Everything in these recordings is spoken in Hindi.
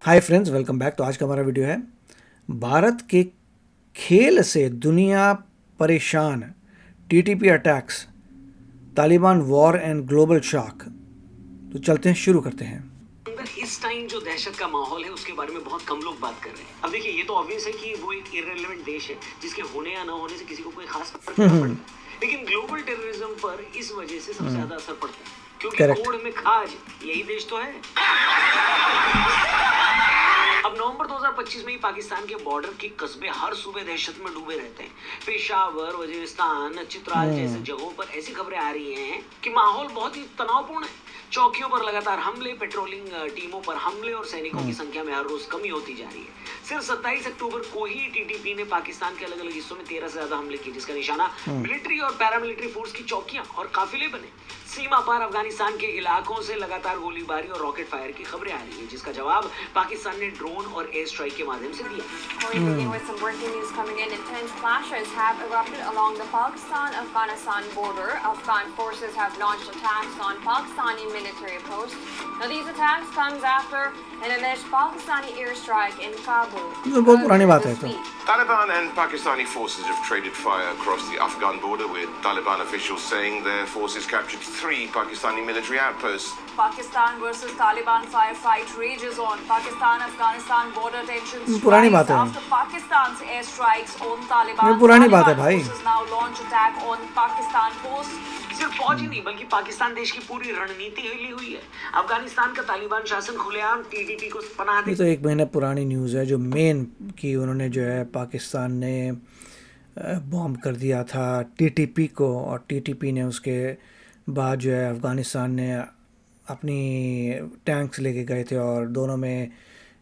Hi friends, welcome back. तो आज का हमारा वीडियो है भारत के खेल से दुनिया परेशान, TTP attacks, Taliban war and global shock. तो चलते हैं, शुरू करते हैं। इस टाइम जो दहशत का माहौल है उसके बारे में बहुत कम लोग बात कर रहे हैं। अब देखिए, ये तो ऑब्वियस है कि वो एक इररिलेवेंट देश है जिसके होने या ना होने से किसी को कोई खास फर्क नहीं पड़ता, लेकिन ग्लोबल टेररिज्म पर इस वजह से सबसे ज्यादा असर पड़ता है, क्योंकि Correct. कोड में खाज यही देश तो है। अब नवंबर 2025 में ही पाकिस्तान के बॉर्डर के कस्बे हर सुबह दहशत में डूबे रहते हैं। पेशावर, वजीरिस्तान, चित्राल जैसे जगहों पर ऐसी खबरें आ रही हैं कि माहौल बहुत ही तनावपूर्ण है। चौकियों पर लगातार हमले, पेट्रोलिंग टीमों पर हमले और सैनिकों की संख्या में हर रोज कमी होती जा रही है। सिर्फ 27 अक्टूबर को ही टीटीपी ने पाकिस्तान के अलग अलग हिस्सों में 13 से ज्यादा हमले किए, जिसका निशाना मिलिट्री और पैरामिलिट्री फोर्स की चौकियां और काफिले बने। सीमा पार अफगानिस्तान के इलाकों से लगातार गोलीबारी और रॉकेट फायर की खबरें आ रही है, जिसका जवाब पाकिस्तान ने ड्रोन और एयर स्ट्राइक के माध्यम से दिया। We begin with some breaking news coming in. Intense clashes have erupted along the Pakistan-Afghanistan border. Afghan forces have launched attacks on Pakistani military posts. Now, these attacks comes after an alleged Pakistani airstrike in Kabul. ये बहुत पुरानी बात है तो। Taliban and Pakistani forces have traded fire across the Afghan border, with Taliban officials saying their forces captured 3 Pakistani military outposts. Pakistan versus Taliban firefight rages on. Pakistan-Afghanistan border tensions पुरानी rise बात है। after Pakistan's airstrikes on Taliban. ये पुरानी बात है Taliban भाई। forces now launch attack on Pakistan posts. सिर्फ फौज ही नहीं, बल्कि पाकिस्तान देश की पूरी रणनीति हिली हुई है। अफगानिस्तान का तालिबान शासन खुलेआम टीटीपी को पनाह ये तो एक महीने पुरानी न्यूज़ है, जो मेन कि उन्होंने जो है पाकिस्तान ने बॉम्ब कर दिया था टीटीपी को, और टीटीपी ने उसके बाद जो है अफ़गानिस्तान ने अपनी टैंक्स लेके गए थे और दोनों में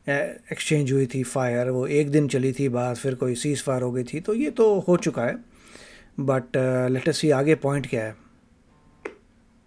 एक्सचेंज हुई थी फायर। वो एक दिन चली थी, बाद फिर कोई सीज़ फायर हो गई थी। तो ये तो हो चुका है, बट लेट अस सी आगे पॉइंट क्या है।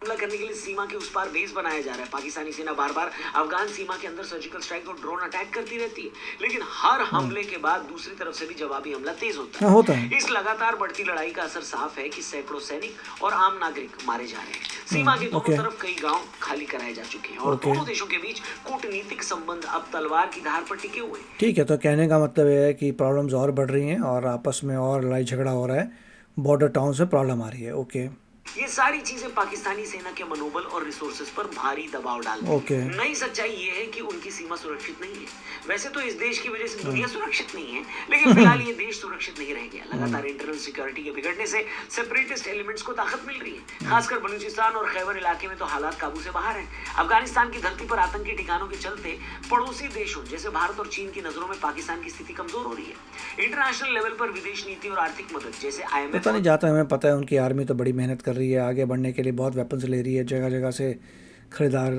हमला करने के लिए सीमा के उस पार बेस बनाया जा रहा है। पाकिस्तानी सेना बार बार अफगान सीमा के अंदर सर्जिकल स्ट्राइक और ड्रोन अटैक करती रहती है, लेकिन हर हमले के बाद दूसरी तरफ से भी जवाबी हमला तेज होता है। इस लगातार बढ़ती लड़ाई का असर साफ है कि सैकड़ों सैनिक और आम नागरिक मारे जा रहे हैं। सीमा के दोनों तरफ कई गांव खाली कराए जा चुके हैं और दोनों देशों के बीच कूटनीतिक संबंध अब तलवार की धार पर टिके हुए। ठीक है, तो कहने का मतलब ये है कि प्रॉब्लम्स और बढ़ रही हैं और आपस में और लड़ाई झगड़ा हो रहा है, बॉर्डर टाउन से प्रॉब्लम आ रही है। ओके, ये सारी चीजें पाकिस्तानी सेना के मनोबल और रिसोर्सेज पर भारी दबाव डालती हैं। नई सच्चाई ये है कि उनकी सीमा सुरक्षित नहीं है। वैसे तो इस देश की वजह से दुनिया सुरक्षित नहीं है, लेकिन फिलहाल ये देश सुरक्षित नहीं रह गया। लगातार इंटरनल सिक्योरिटी के बिगड़ने से सेपरेटिस्ट एलिमेंट्स को ताकत मिल रही है। खासकर बलूचिस्तान और खैबर इलाके में तो हालात काबू से बाहर हैं। अफगानिस्तान की धरती पर आतंकी ठिकानों के चलते पड़ोसी देशों जैसे भारत और चीन की नजरों में पाकिस्तान की स्थिति कमजोर हो रही है। इंटरनेशनल लेवल पर विदेश नीति और आर्थिक मदद जैसे IMF पता नहीं जाता, हमें पता है उनकी आर्मी तो बड़ी मेहनत कर रही है, आगे बढ़ने के लिए बहुत वेपन्स ले रही है, जगह जगह से खरीदार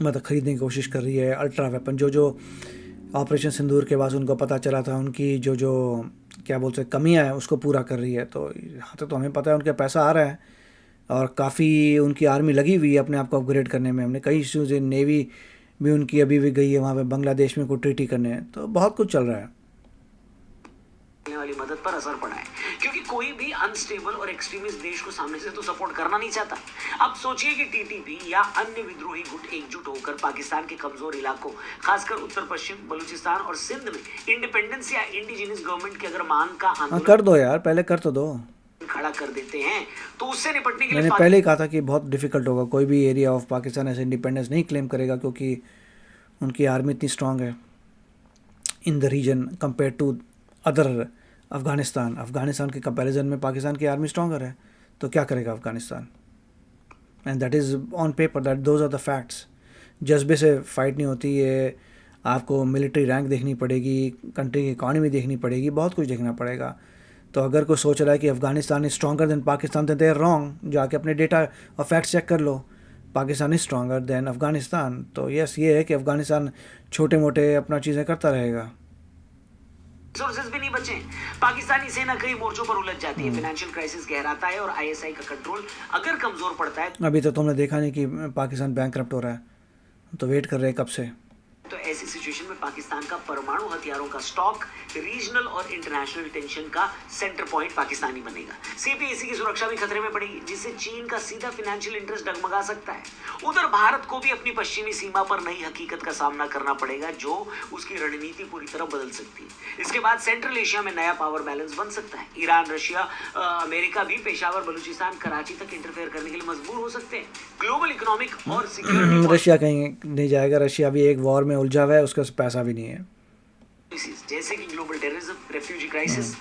मतलब ख़रीदने की कोशिश कर रही है। अल्ट्रा वेपन जो ऑपरेशन सिंदूर के बाद उनको पता चला था, उनकी जो क्या बोलते हैं कमियां हैं, उसको पूरा कर रही है। तो यहाँ तक तो हमें पता है उनके पैसा आ रहा है और काफ़ी उनकी आर्मी लगी हुई है अपने आप को अपग्रेड करने में। हमने कई इश्यूज़, नेवी भी उनकी अभी भी गई है वहाँ पे बांग्लादेश में कोई ट्रीटी करने, तो बहुत कुछ चल रहा है। वाली मदद पर असर पड़ा है, क्योंकि कोई भी अनस्टेबल और एक्सट्रीमिस्ट देश को सामने से तो सपोर्ट करना नहीं चाहता। अब सोचिए कि टीटीपी या अन्य विद्रोही गुट एकजुट होकर पाकिस्तान के कमजोर इलाकों, खासकर उत्तर पश्चिम, बलूचिस्तान और सिंध में इंडिपेंडेंस या इंडिजिनस गवर्नमेंट की अगर मांग का आंदोलन कर दो यार, पहले कर तो दो, खड़ा कर देते हैं, तो उससे निपटने के मैंने लिए पहले ही कहा था कि बहुत डिफिकल्ट होगा। कोई भी एरिया ऑफ पाकिस्तान ऐसे इंडिपेंडेंस नहीं क्लेम करेगा, क्योंकि उनकी आर्मी इतनी स्ट्रांग है in the region compare to other Afghanistan के कंपैरिजन में पाकिस्तान की आर्मी स्ट्रॉन्गर है। तो क्या करेगा Afghanistan? And that is on paper, that those are the facts. जज्बे से फाइट नहीं होती है, आपको मिलिट्री रैंक देखनी पड़ेगी, कंट्री की इकॉनमी देखनी पड़ेगी, बहुत कुछ देखना पड़ेगा। तो अगर कोई सोच रहा है कि Afghanistan is stronger than Pakistan, तो दे आर रॉन्ग। जाके अपने डेटा और फैक्ट्स चेक कर लो, Pakistan is stronger than Afghanistan. तो यस, ये है कि अफगानिस्तान छोटे मोटे अपना चीज़ें करता रहेगा। रिसोर्सेज भी नहीं बचे। पाकिस्तानी सेना कई मोर्चों पर उलझ जाती है, फाइनेंशियल क्राइसिस गहराता है और ISI का कंट्रोल अगर कमजोर पड़ता है। अभी तो तुमने देखा नहीं कि पाकिस्तान बैंकरप्ट हो रहा है, तो वेट कर रहे हैं कब से। तो ऐसी सिचुएशन में पाकिस्तान का परमाणु हथियारों का स्टॉक रीजनल और इंटरनेशनल टेंशन का सेंटर पॉइंट पाकिस्तानी बनेगा। सीपीएसी की सुरक्षा भी खतरे में पड़ेगी, जिससे चीन का सीधा फाइनेंशियल इंटरेस्ट डगमगा सकता है। उधर भारत को भी अपनी पश्चिमी सीमा पर नई हकीकत का सामना करना पड़ेगा, जो उसकी रणनीति पूरी तरह बदल सकती है। इसके बाद सेंट्रल एशिया में नया पावर बैलेंस बन सकता है। ईरान, रशिया, अमेरिका भी पेशावर, बलूचिस्तान, कराची तक इंटरफेयर करने के लिए मजबूर हो सकते हैं। ग्लोबल इकोनॉमिक और सिक्योरिटी रशिया कहीं नहीं जाएगा, रशिया भी एक वॉर में उलझा हुआ है, उसके पास पैसा भी नहीं है। जैसे कि global terrorism, refugee crisis,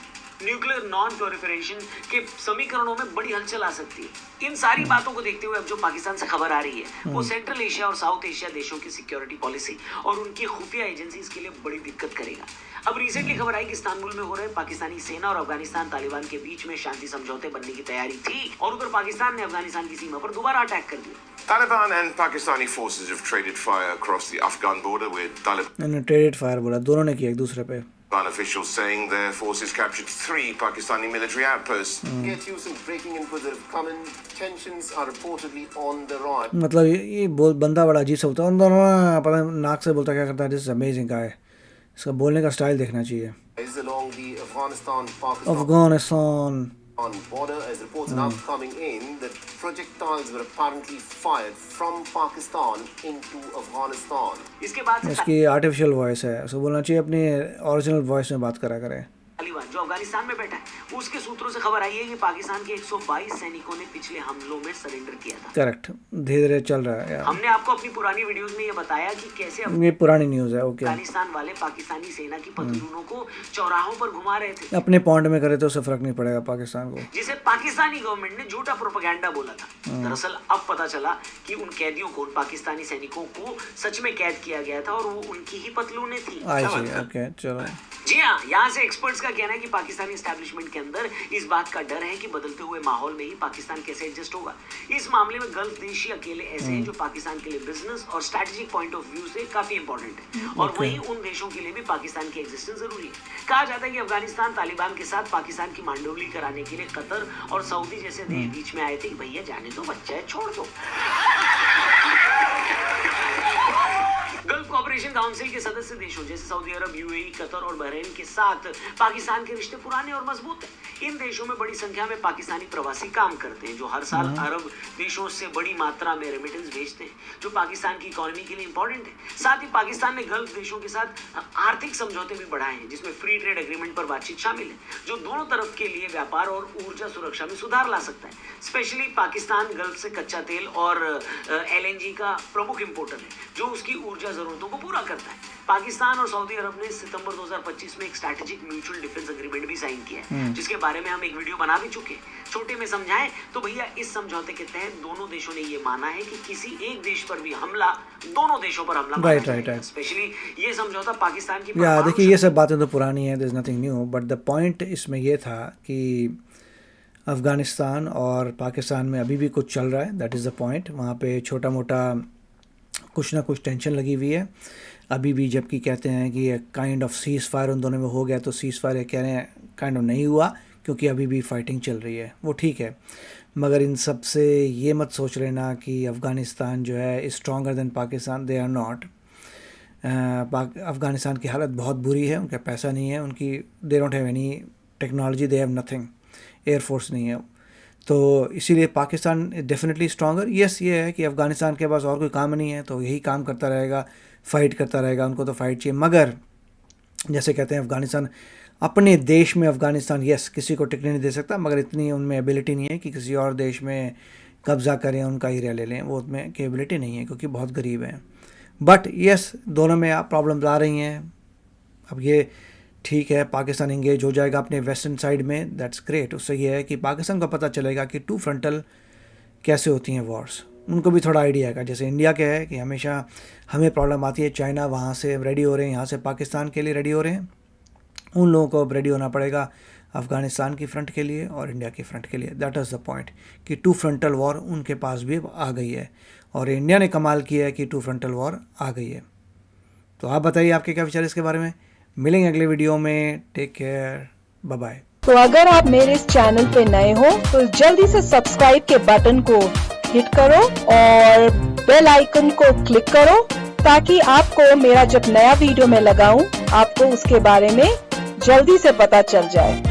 nuclear non proliferation के समीकरणों में बड़ी हलचल आ सकती है। इन सारी बातों को देखते हुए अब जो पाकिस्तान से खबर आ रही है वो सेंट्रल एशिया और साउथ एशिया देशों की सिक्योरिटी पॉलिसी और उनकी खुफिया एजेंसीज के लिए बड़ी दिक्कत करेगा। अब रिसेंटली खबर आई कि इस्तांबुल में हो रहे पाकिस्तानी सेना और अफगानिस्तान तालिबान के बीच में शांति समझौते बनने की तैयारी थी, और उधर पाकिस्तान ने अफगानिस्तान की सीमा पर दोबारा अटैक कर दिया। Taliban and Pakistani forces have traded fire across the Afghan border, with Taliban traded fire बोला, दोनों ने किया एक दूसरे पे। officials saying their forces captured 3 Pakistani military outposts. Get you some breaking inputs that have come in. Tensions are reportedly on the rise. मतलब ये बंदा बड़ा अजीब सा होता है, पता नाक से बोलता क्या करता है। दिस अमेजिंग गाय, इसका बोलने का स्टाइल देखना चाहिए। Is along the Afghanistan-Pakistan Afghanistan border, as reports now coming in that projectiles were apparently fired from Pakistan into Afghanistan. इसके बाद से इसकी आर्टिफिशियल वॉइस है, उसको बोलना चाहिए अपनी ओरिजिनल वॉइस में बात करा करे। तालिबान जो अफगानिस्तान में बैठा है, उसके सूत्रों से खबर आई है कि पाकिस्तान के 122 सैनिकों ने पिछले हमलों में सरेंडर किया था। करेक्ट, धीरे धीरे चल रहा है यार। हमने आपको अपनी पुरानी वीडियोस में ये बताया कि कैसे ये पुरानी न्यूज़ है। ओके, अफगानिस्तान वाले पाकिस्तानी सेना की पतलूनों को चौराहों पर घुमा रहे थे, अपने पॉइंट में करे तो उससे फर्क नहीं पड़ेगा पाकिस्तान को। जिसे पाकिस्तानी गवर्नमेंट ने झूठा प्रोपेगेंडा बोला था। दरअसल अब पता चला कि उन कैदियों को, उन पाकिस्तानी सैनिकों को सच में कैद किया गया था और वो उनकी ही पतलूनें थी। आई सी, ओके चलो। जी हाँ, यहाँ से एक्सपर्ट्स का कहना है कि पाकिस्तानी एस्टैब्लिशमेंट के अंदर इस बात का डर है कि बदलते हुए माहौल में ही पाकिस्तान कैसे एडजस्ट होगा। इस मामले में गल्फ देश ही अकेले ऐसे हैं जो पाकिस्तान के लिए बिजनेस और स्ट्रैटेजिक पॉइंट ऑफ व्यू से काफी इंपॉर्टेंट है, और वहीं उन देशों के लिए भी पाकिस्तान की एग्जिस्टेंस जरूरी है। कहा जाता है कि अफगानिस्तान तालिबान के साथ पाकिस्तान की मांडोली कराने के लिए कतर और सऊदी जैसे देश बीच में आए थे कि भैया जाने दो, बच्चा है, छोड़ दो। गल्फ कोऑपरेशन काउंसिल के सदस्य देशों जैसे सऊदी अरब, यूएई, कतर और बहरीन के साथ पाकिस्तान के रिश्ते पुराने और मजबूत हैं। इन देशों में बड़ी संख्या में पाकिस्तानी प्रवासी काम करते हैं, जो हर साल अरब देशों से बड़ी मात्रा में रेमिटेंस भेजते हैं, जो पाकिस्तान की इकोनॉमी के लिए इंपॉर्टेंट है। साथ ही पाकिस्तान ने गल्फ देशों के साथ आर्थिक समझौते भी बढ़ाए हैं, जिसमें फ्री ट्रेड एग्रीमेंट पर बातचीत शामिल है, जो दोनों तरफ के लिए व्यापार और ऊर्जा सुरक्षा में सुधार ला सकता है। स्पेशली पाकिस्तान गल्फ से कच्चा तेल और LNG का प्रमुख इंपोर्टर है, जो उसकी ऊर्जा जरूरतों को पूरा करता है। पाकिस्तान और सऊदी अरब ने सितंबर 2025 में एक स्ट्रैटेजिक म्यूचुअल डिफेंस एग्रीमेंट भी साइन किया है, जिसके बारे में हम एक वीडियो बना भी चुके हैं। छोटे में समझाएं तो भैया, इस समझौते के तहत दोनों देशों ने ये माना है कि किसी एक देश पर भी हमला दोनों देशों पर हमला राइट। स्पेशली ये समझौता पाकिस्तान की या देखिए, ये सब बातें तो पुरानी है, there is nothing new, but the point इसमें ये था कि अफगानिस्तान और पाकिस्तान में अभी भी कुछ चल रहा है। That is the point. वहाँ पे छोटा मोटा कुछ ना कुछ टेंशन लगी हुई है अभी भी, जबकि कहते हैं कि काइंड ऑफ सीज़ फायर उन दोनों में हो गया, तो सीज़ फायर कह रहे हैं काइंड ऑफ नहीं हुआ, क्योंकि अभी भी फाइटिंग चल रही है। वो ठीक है, मगर इन सब से ये मत सोच लेना कि अफ़गानिस्तान जो है is stronger than Pakistan. They are not. Afghanistan की हालत बहुत बुरी है, उनका पैसा नहीं है, उनकी they don't have any technology, they have nothing, air force नहीं है, तो इसीलिए पाकिस्तान डेफिनेटली स्ट्रॉन्गर। यस, ये है कि अफ़गानिस्तान के पास और कोई काम नहीं है, तो यही काम करता रहेगा, फ़ाइट करता रहेगा, उनको तो फ़ाइट चाहिए। मगर जैसे कहते हैं अफ़गानिस्तान अपने देश में, अफ़गानिस्तान यस किसी को टिकने नहीं दे सकता, मगर इतनी उनमें एबिलिटी नहीं है कि किसी और देश में कब्ज़ा करें, उनका एरिया ले लें, वो उसमें कैपेबिलिटी नहीं है, क्योंकि बहुत गरीब हैं। बट यस, दोनों में आप प्रॉब्लम्स आ रही हैं। अब ये ठीक है, पाकिस्तान इंगेज हो जाएगा अपने वेस्टर्न साइड में, दैट्स ग्रेट। उससे ये है कि पाकिस्तान को पता चलेगा कि टू फ्रंटल कैसे होती हैं वॉर्स, उनको भी थोड़ा आइडिया है। जैसे इंडिया के है कि हमेशा हमें प्रॉब्लम आती है, चाइना वहाँ से रेडी हो रहे हैं, यहाँ से पाकिस्तान के लिए रेडी हो रहे हैं, उन लोगों को अब रेडी होना पड़ेगा अफ़गानिस्तान की फ्रंट के लिए और इंडिया की फ्रंट के लिए। दैट इज़ द पॉइंट कि टू फ्रंटल वॉर उनके पास भी आ गई है, और इंडिया ने कमाल किया है कि टू फ्रंटल वॉर आ गई है। तो आप बताइए आपके क्या विचार इसके बारे में। मिलेंगे अगले वीडियो में, टेक केयर, बाय बाय। तो अगर आप मेरे इस चैनल पे नए हो तो जल्दी से सब्सक्राइब के बटन को हिट करो और बेल आइकन को क्लिक करो ताकि आपको मेरा जब नया वीडियो मैं लगाऊं आपको उसके बारे में जल्दी से पता चल जाए।